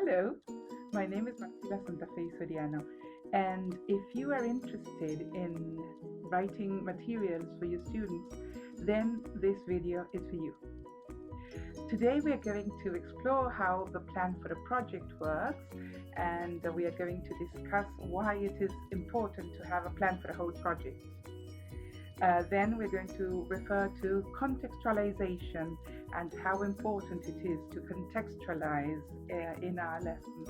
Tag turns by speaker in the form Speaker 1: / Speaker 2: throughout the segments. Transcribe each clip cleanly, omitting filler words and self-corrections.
Speaker 1: Hello, my name is Marcela Santafe Soriano, and if you are interested in writing materials for your students, then this video is for you. Today we are going to explore how the plan for the project works, and we are going to discuss why it is important to have a plan for the whole project. Then we're going to refer to contextualization and how important it is to contextualize in our lessons.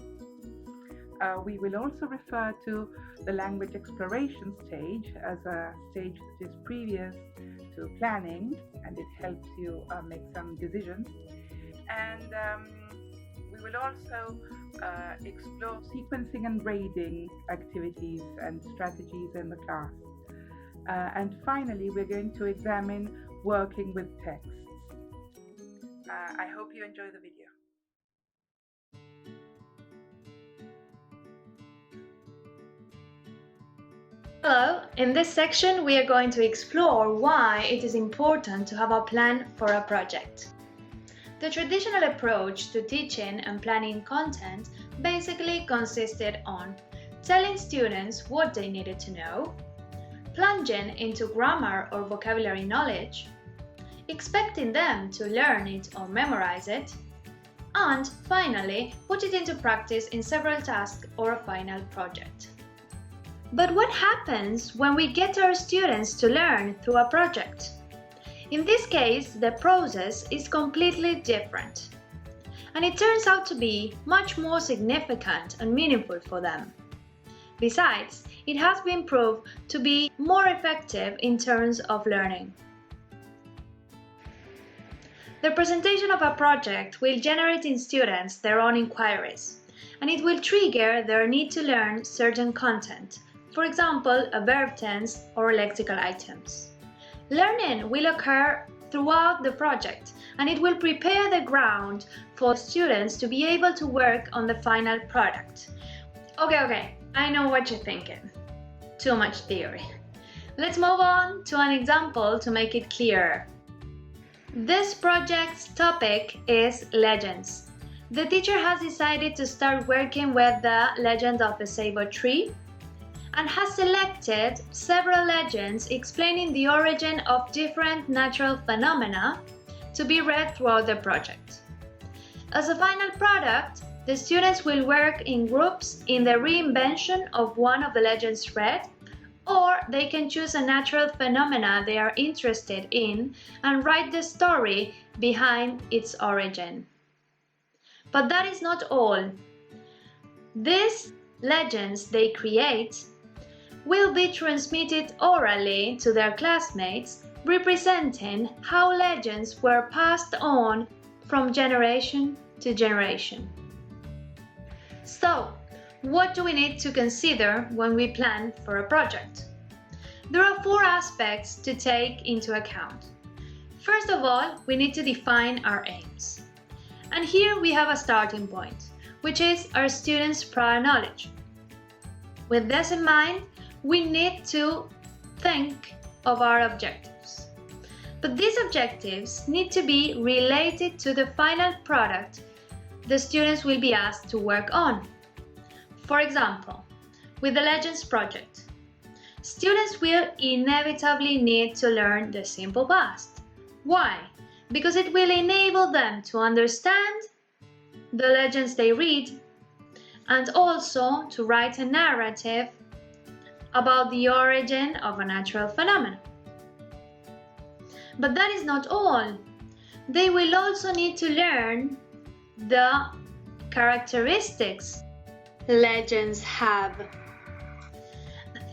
Speaker 1: We will also refer to the language exploration stage as a stage that is previous to planning, and it helps you make some decisions. And we will also explore sequencing and grading activities and strategies in the class. And finally, we're going to examine working with texts. I hope you enjoy the video.
Speaker 2: Hello, in this section we are going to explore why it is important to have a plan for a project. The traditional approach to teaching and planning content basically consisted on telling students what they needed to know, plunging into grammar or vocabulary knowledge, expecting them to learn it or memorize it, and finally put it into practice in several tasks or a final project. But what happens when we get our students to learn through a project? In this case, the process is completely different, and it turns out to be much more significant and meaningful for them. Besides, it has been proved to be more effective in terms of learning. The presentation of a project will generate in students their own inquiries, and it will trigger their need to learn certain content, for example, a verb tense or lexical items. Learning will occur throughout the project, and it will prepare the ground for students to be able to work on the final product. Okay, I know what you're thinking. Too much theory. Let's move on to an example to make it clearer. This project's topic is legends. The teacher has decided to start working with the legend of the saber tree and has selected several legends explaining the origin of different natural phenomena to be read throughout the project. As a final product, the students will work in groups in the reinvention of one of the legends read, or they can choose a natural phenomena they are interested in and write the story behind its origin. But that is not all. These legends they create will be transmitted orally to their classmates, representing how legends were passed on from generation to generation. So, what do we need to consider when we plan for a project? There are 4 aspects to take into account. First of all, we need to define our aims. And here we have a starting point, which is our students' prior knowledge. With this in mind, we need to think of our objectives. But these objectives need to be related to the final product the students will be asked to work on. For example, with the Legends project, students will inevitably need to learn the simple past. Why? Because it will enable them to understand the legends they read and also to write a narrative about the origin of a natural phenomenon. But that is not all. They will also need to learn the characteristics legends have.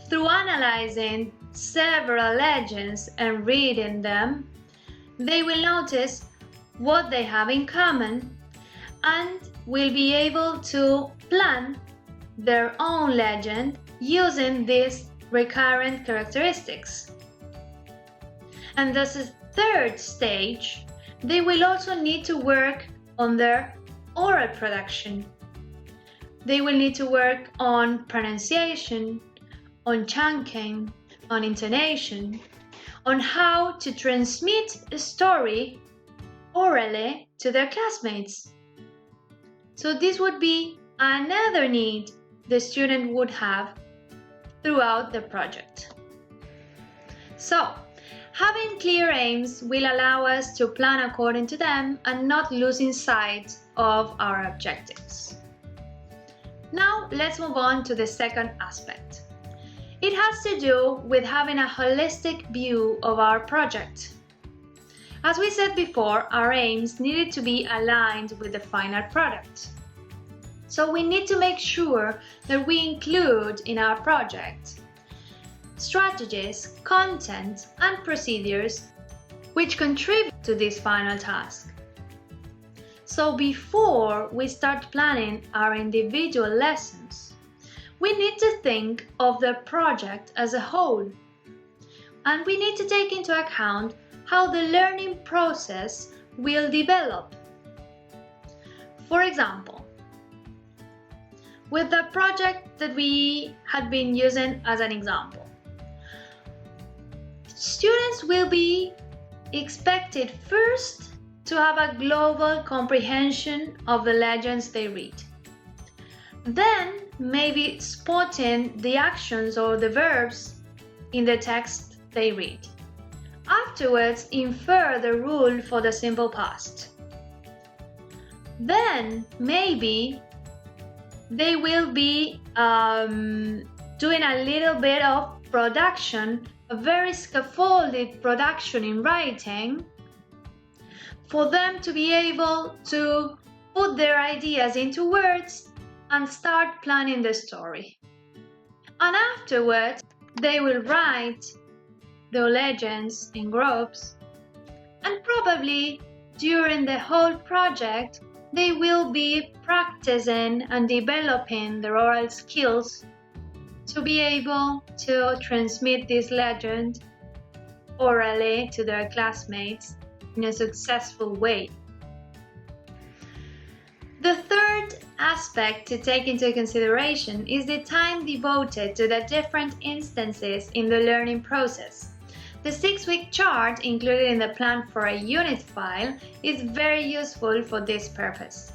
Speaker 2: Through analyzing several legends and reading them, they will notice what they have in common and will be able to plan their own legend using these recurrent characteristics. And as a third stage, they will also need to work on their oral production. They will need to work on pronunciation, on chunking, on intonation, on how to transmit a story orally to their classmates. So this would be another need the student would have throughout the project. So, having clear aims will allow us to plan according to them and not losing sight of our objectives. Now, let's move on to the second aspect. It has to do with having a holistic view of our project. As we said before, our aims needed to be aligned with the final product. So we need to make sure that we include in our project strategies, content, and procedures which contribute to this final task. So before we start planning our individual lessons, we need to think of the project as a whole. And we need to take into account how the learning process will develop. For example, with the project that we had been using as an example, students will be expected first to have a global comprehension of the legends they read. Then maybe spotting the actions or the verbs in the text they read. Afterwards, infer the rule for the simple past. Then maybe they will be doing a little bit of production, a very scaffolded production in writing, for them to be able to put their ideas into words and start planning the story. And afterwards, they will write the legends in groups, and probably during the whole project, they will be practicing and developing their oral skills to be able to transmit this legend orally to their classmates in a successful way. The third aspect to take into consideration is the time devoted to the different instances in the learning process. The 6-week chart included in the plan for a unit file is very useful for this purpose.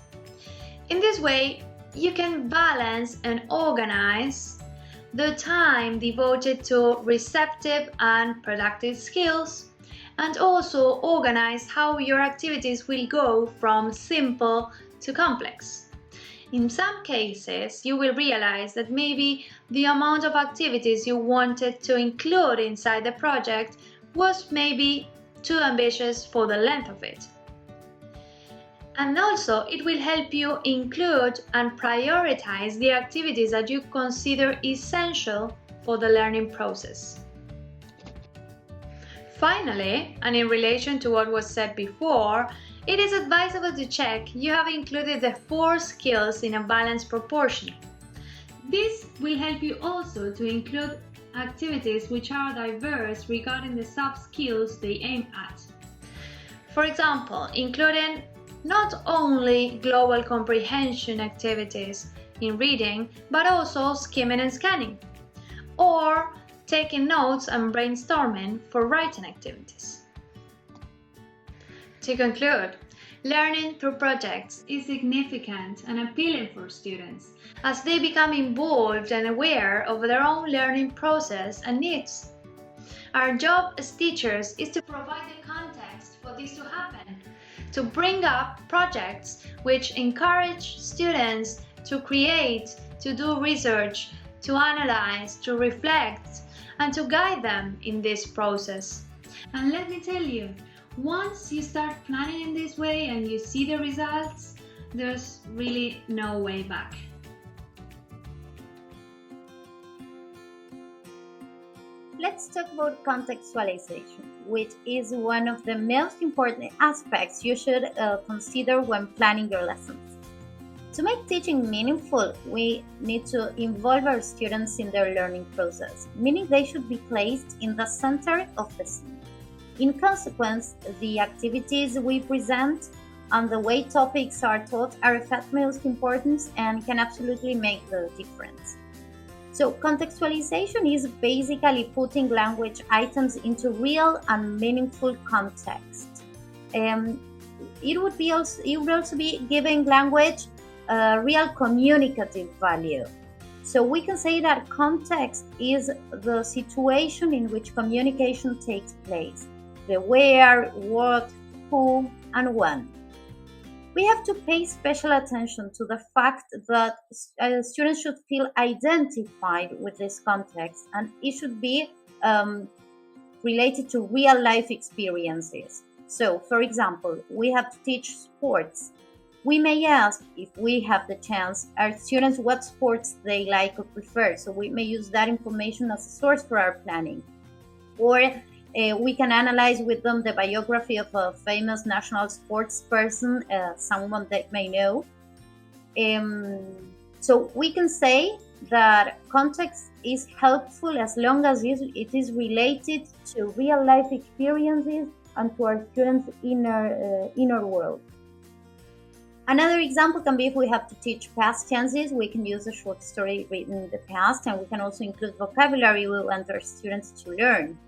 Speaker 2: In this way, you can balance and organize the time devoted to receptive and productive skills, and also organize how your activities will go from simple to complex. In some cases, you will realize that maybe the amount of activities you wanted to include inside the project was maybe too ambitious for the length of it. And also, it will help you include and prioritize the activities that you consider essential for the learning process. Finally, and in relation to what was said before, it is advisable to check you have included the 4 skills in a balanced proportion. This will help you also to include activities which are diverse regarding the sub-skills they aim at. For example, including not only global comprehension activities in reading, but also skimming and scanning, or taking notes and brainstorming for writing activities. To conclude, learning through projects is significant and appealing for students as they become involved and aware of their own learning process and needs. Our job as teachers is to provide the context for this to happen, to bring up projects which encourage students to create, to do research, to analyze, to reflect, and to guide them in this process. And let me tell you, once you start planning in this way and you see the results, there's really no way back.
Speaker 3: Let's talk about contextualization, which is one of the most important aspects you should consider when planning your lessons. To make teaching meaningful, we need to involve our students in their learning process, meaning they should be placed in the center of the scene. In consequence, the activities we present and the way topics are taught are of utmost importance and can absolutely make the difference. So contextualization is basically putting language items into real and meaningful context. It would also be giving language real communicative value. So we can say that context is the situation in which communication takes place, the where, what, who, and when. We have to pay special attention to the fact that students should feel identified with this context, and it should be related to real life experiences. So, for example, we have to teach sports. We may ask, if we have the chance, our students what sports they like or prefer. So we may use that information as a source for our planning. Or we can analyze with them the biography of a famous national sports person, someone they may know. So we can say that context is helpful as long as it is related to real life experiences and to our students' inner world. Another example can be if we have to teach past tenses, we can use a short story written in the past, and we can also include vocabulary we want our students to learn.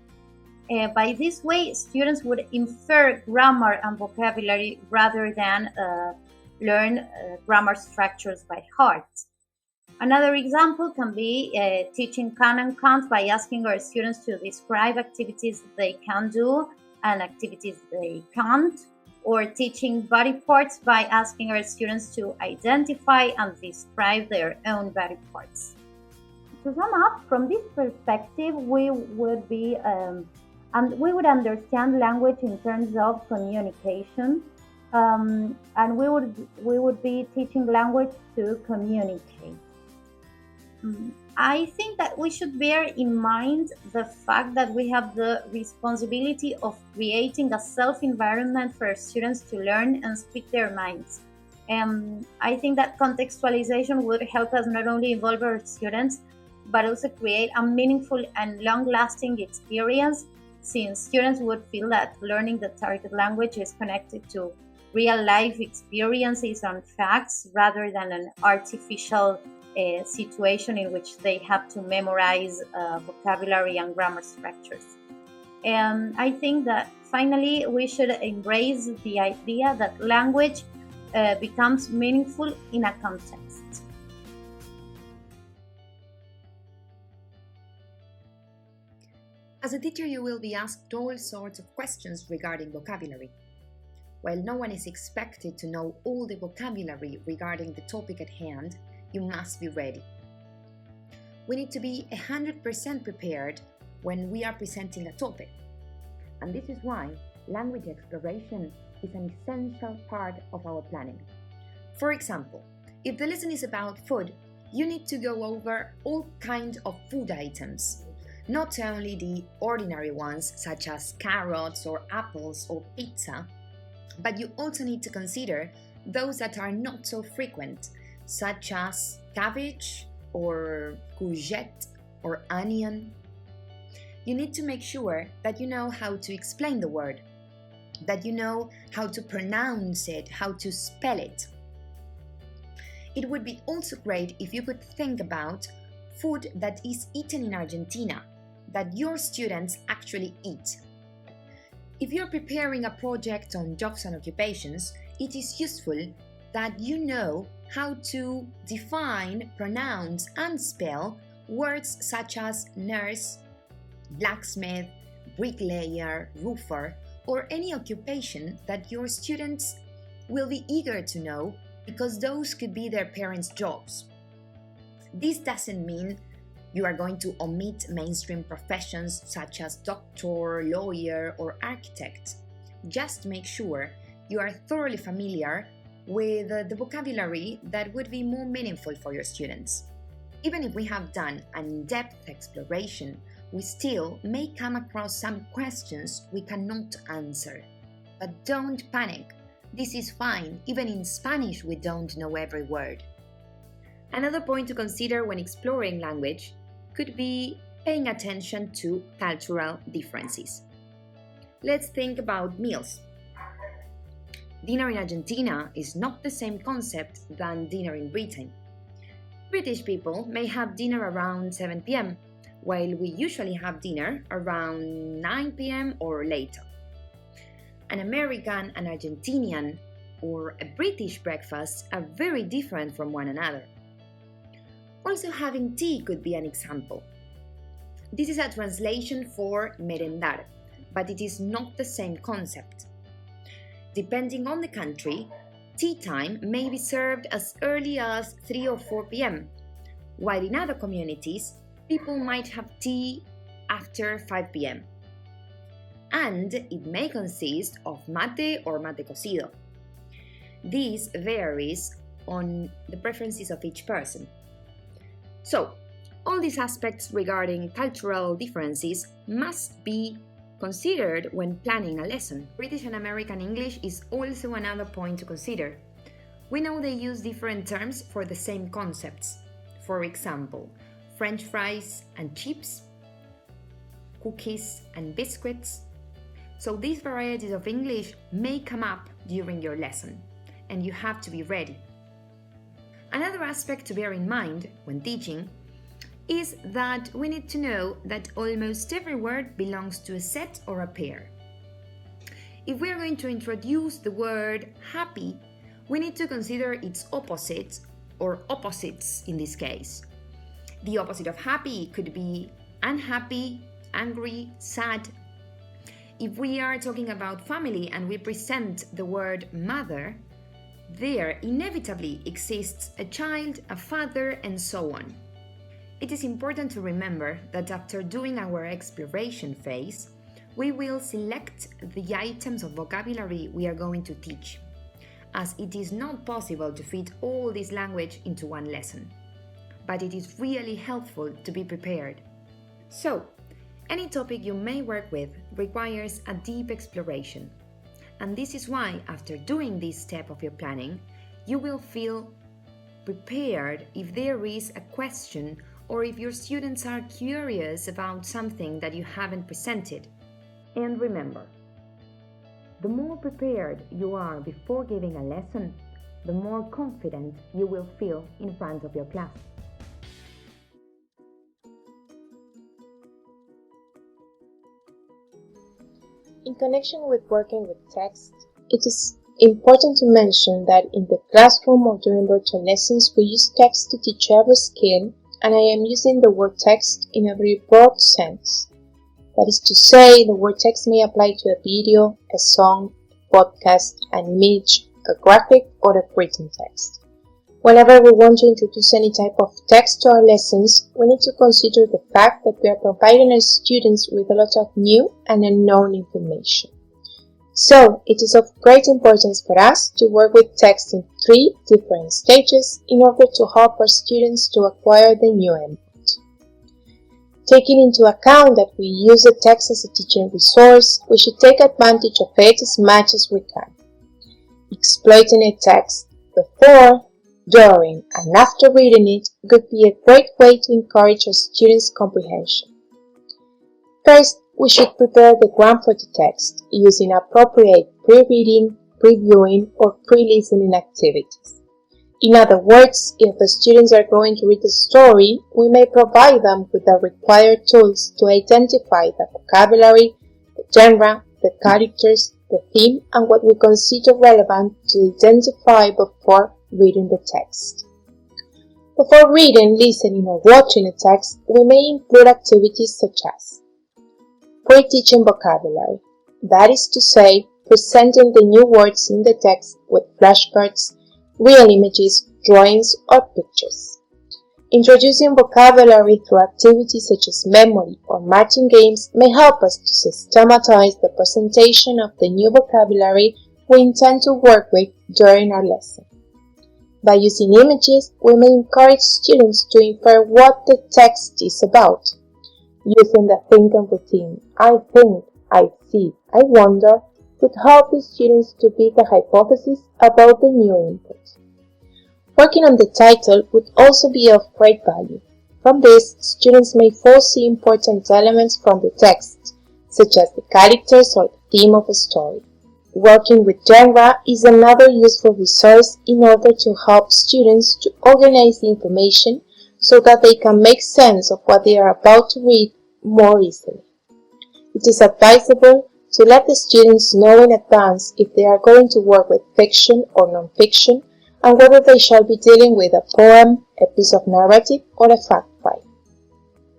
Speaker 3: By this way, students would infer grammar and vocabulary rather than learn grammar structures by heart. Another example can be teaching can and can't by asking our students to describe activities they can do and activities they can't, or teaching body parts by asking our students to identify and describe their own body parts. To sum up, from this perspective, we would be and we would understand language in terms of communication, and we would be teaching language to communicate. I think that we should bear in mind the fact that we have the responsibility of creating a self environment for students to learn and speak their minds. I think that contextualization would help us not only involve our students, but also create a meaningful and long-lasting experience, since students would feel that learning the target language is connected to real-life experiences and facts rather than an artificial situation in which they have to memorize vocabulary and grammar structures. And I think that finally we should embrace the idea that language becomes meaningful in a context.
Speaker 4: As a teacher, you will be asked all sorts of questions regarding vocabulary. While no one is expected to know all the vocabulary regarding the topic at hand, you must be ready. We need to be 100% prepared when we are presenting a topic. And this is why language exploration is an essential part of our planning. For example, if the lesson is about food, you need to go over all kinds of food items, not only the ordinary ones such as carrots or apples or pizza, but you also need to consider those that are not so frequent, such as cabbage or courgette or onion. You need to make sure that you know how to explain the word, that you know how to pronounce it, how to spell it. It would be also great if you could think about food that is eaten in Argentina, that your students actually eat. If you're preparing a project on jobs and occupations, it is useful that you know how to define, pronounce, and spell words such as nurse, blacksmith, bricklayer, roofer, or any occupation that your students will be eager to know because those could be their parents' jobs. This doesn't mean you are going to omit mainstream professions such as doctor, lawyer, or architect. Just make sure you are thoroughly familiar with the vocabulary that would be more meaningful for your students. Even if we have done an in-depth exploration, we still may come across some questions we cannot answer. But don't panic. This is fine. Even in Spanish, we don't know every word. Another point to consider when exploring language could be paying attention to cultural differences. Let's think about meals. Dinner in Argentina is not the same concept than dinner in Britain. British people may have dinner around 7 p.m., while we usually have dinner around 9 p.m. or later. An American and Argentinian or a British breakfast are very different from one another. Also, having tea could be an example. This is a translation for merendar, but it is not the same concept. Depending on the country, tea time may be served as early as 3 or 4 p.m., while in other communities, people might have tea after 5 p.m. And it may consist of mate or mate cocido. This varies on the preferences of each person. So, all these aspects regarding cultural differences must be considered when planning a lesson. British and American English is also another point to consider. We know they use different terms for the same concepts. For example, French fries and chips, cookies and biscuits. So these varieties of English may come up during your lesson, and you have to be ready. Another aspect to bear in mind when teaching is that we need to know that almost every word belongs to a set or a pair. If we are going to introduce the word happy, we need to consider its opposite or opposites in this case. The opposite of happy could be unhappy, angry, sad. If we are talking about family and we present the word mother, there inevitably exists a child, a father, and so on. It is important to remember that after doing our exploration phase, we will select the items of vocabulary we are going to teach, as it is not possible to fit all this language into one lesson. But it is really helpful to be prepared. So, any topic you may work with requires a deep exploration. And this is why, after doing this step of your planning, you will feel prepared if there is a question or if your students are curious about something that you haven't presented. And remember, the more prepared you are before giving a lesson, the more confident you will feel in front of your class.
Speaker 5: In connection with working with text, it is important to mention that in the classroom or during virtual lessons, we use text to teach every skill, and I am using the word text in a very broad sense. That is to say, the word text may apply to a video, a song, a podcast, an image, a graphic, or a written text. Whenever we want to introduce any type of text to our lessons, we need to consider the fact that we are providing our students with a lot of new and unknown information. So, it is of great importance for us to work with text in 3 different stages in order to help our students to acquire the new input. Taking into account that we use the text as a teaching resource, we should take advantage of it as much as we can. Exploiting a text before, during, and after reading it could be a great way to encourage our students' comprehension. First, we should prepare the ground for the text using appropriate pre-reading, pre-viewing, or pre-listening activities. In other words, if the students are going to read a story, we may provide them with the required tools to identify the vocabulary, the genre, the characters, the theme, and what we consider relevant to identify before reading the text. Before reading, listening, or watching a text, we may include activities such as pre-teaching vocabulary, that is to say, presenting the new words in the text with flashcards, real images, drawings, or pictures. Introducing vocabulary through activities such as memory or matching games may help us to systematize the presentation of the new vocabulary we intend to work with during our lesson. By using images, we may encourage students to infer what the text is about. Using the think and routine, I think, I see, I wonder, could help the students to build a hypothesis about the new input. Working on the title would also be of great value. From this, students may foresee important elements from the text, such as the characters or the theme of a story. Working with genre is another useful resource in order to help students to organize the information so that they can make sense of what they are about to read more easily. It is advisable to let the students know in advance if they are going to work with fiction or non-fiction, and whether they shall be dealing with a poem, a piece of narrative, or a fact file.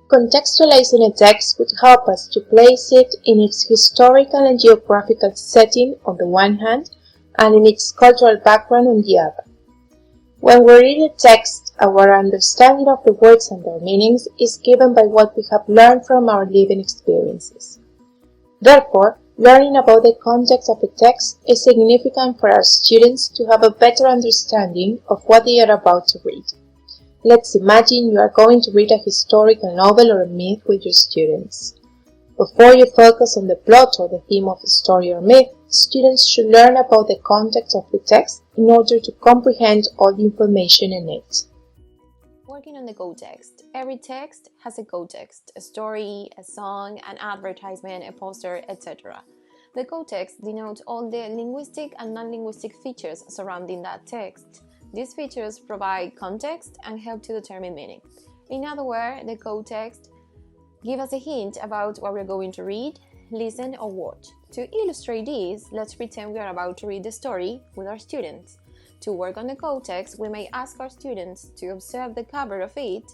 Speaker 5: Contextualizing a text would help us to place it in its historical and geographical setting on the one hand, and in its cultural background on the other. When we read a text, our understanding of the words and their meanings is given by what we have learned from our living experiences. Therefore, learning about the context of a text is significant for our students to have a better understanding of what they are about to read. Let's imagine you are going to read a historical novel or a myth with your students. Before you focus on the plot or the theme of a story or myth, students should learn about the context of the text in order to comprehend all the information in it.
Speaker 6: Working on the context. Every text has a context, a story, a song, an advertisement, a poster, etc. The context denotes all the linguistic and non-linguistic features surrounding that text. These features provide context and help to determine meaning. In other words, the context gives us a hint about what we're going to read, listen, or watch. To illustrate this, let's pretend we are about to read the story with our students. To work on the context, we may ask our students to observe the cover of it,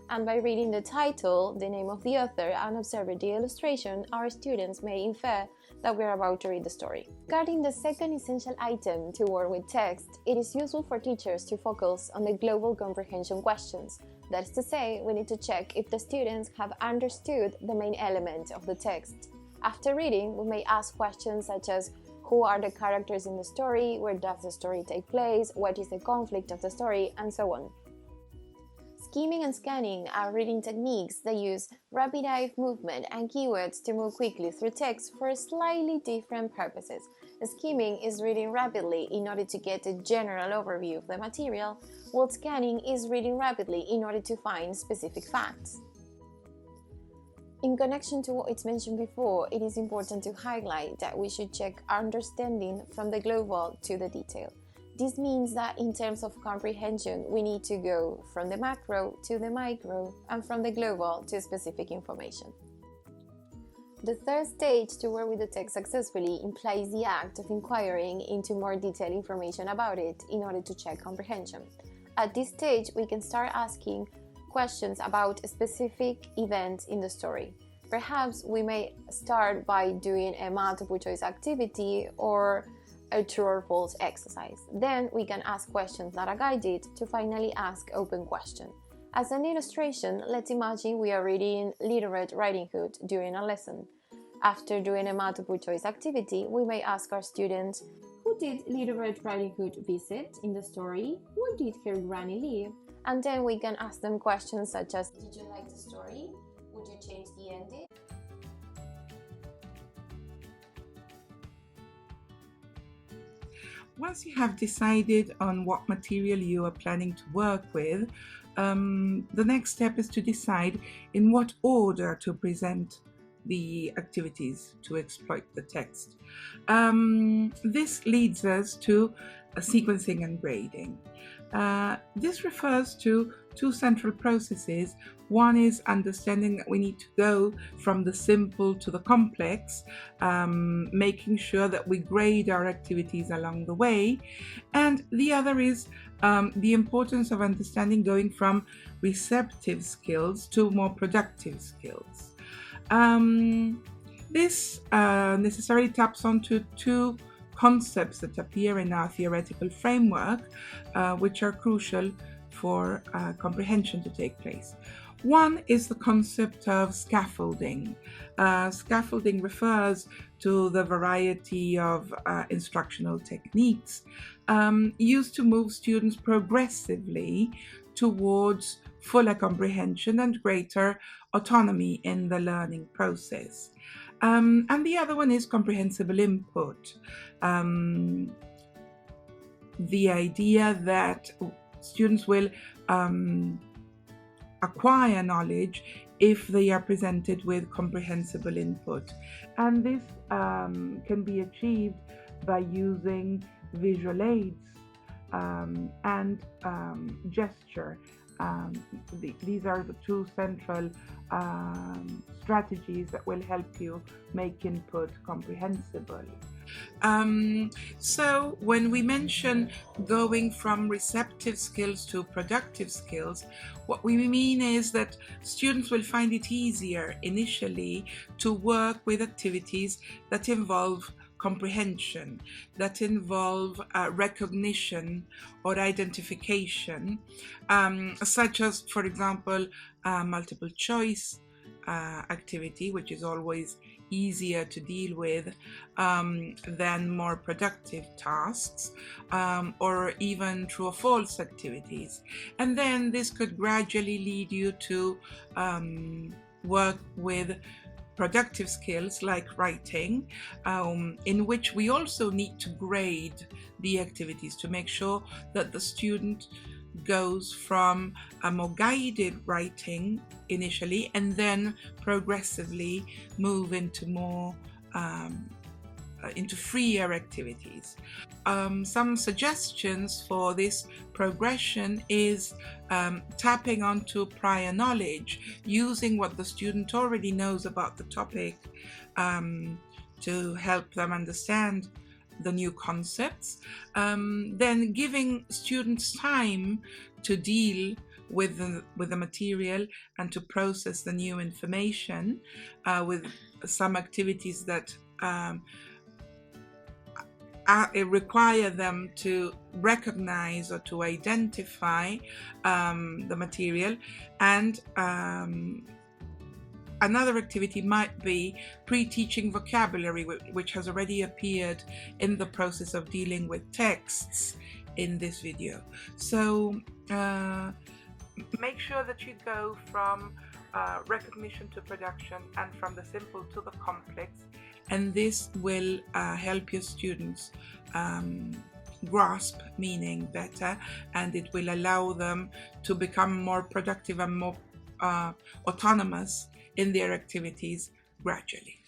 Speaker 6: and by reading the title, the name of the author, and observing the illustration, our students may infer that we are about to read the story. Regarding the second essential item to work with text, it is useful for teachers to focus on the global comprehension questions. That is to say, we need to check if the students have understood the main element of the text. After reading, we may ask questions such as who are the characters in the story, where does the story take place, what is the conflict of the story, and so on. Skimming and scanning are reading techniques that use rapid eye movement and keywords to move quickly through text for slightly different purposes. Skimming is reading rapidly in order to get a general overview of the material, while scanning is reading rapidly in order to find specific facts. In connection to what it's mentioned before, it is important to highlight that we should check our understanding from the global to the detail. This means that in terms of comprehension, we need to go from the macro to the micro and from the global to specific information. The third stage to work with the text successfully implies the act of inquiring into more detailed information about it in order to check comprehension. At this stage, we can start asking questions about specific events in the story. Perhaps we may start by doing a multiple choice activity or a true or false exercise. Then we can ask questions that are guided to finally ask open questions. As an illustration, let's imagine we are reading Little Red Riding Hood during a lesson. After doing a multiple choice activity, we may ask our students, who did Little Red Riding Hood visit in the story? Where did her granny live? And then we can ask them questions such as, did you like the story? Would you change the ending?
Speaker 1: Once you have decided on what material you are planning to work with, the next step is to decide in what order to present the activities to exploit the text. This leads us to sequencing and grading. This refers to two central processes. One is understanding that we need to go from the simple to the complex, making sure that we grade our activities along the way. And the other is the importance of understanding going from receptive skills to more productive skills. This necessarily taps onto two concepts that appear in our theoretical framework, which are crucial for comprehension to take place. One is the concept of scaffolding. Scaffolding refers to the variety of instructional techniques used to move students progressively towards fuller comprehension and greater autonomy in the learning process. And the other one is comprehensible input. The idea that students will acquire knowledge if they are presented with comprehensible input. And this can be achieved by using visual aids and gesture Um, these are the two central strategies that will help you make input comprehensible. So when we mention going from receptive skills to productive skills, what we mean is that students will find it easier initially to work with activities that involve comprehension, that involve recognition or identification, such as, for example, multiple choice activity, which is always easier to deal with than more productive tasks, or even true or false activities. And then this could gradually lead you to work with productive skills like writing, in which we also need to grade the activities to make sure that the student goes from a more guided writing initially and then progressively move into more into freer activities. Some suggestions for this progression is tapping onto prior knowledge, using what the student already knows about the topic to help them understand the new concepts, then giving students time to deal with the material and to process the new information, with some activities that require them to recognize or to identify the material. And another activity might be pre-teaching vocabulary, which has already appeared in the process of dealing with texts in this video. So make sure that you go from recognition to production and from the simple to the complex, and this will help your students grasp meaning better, and it will allow them to become more productive and more autonomous in their activities gradually.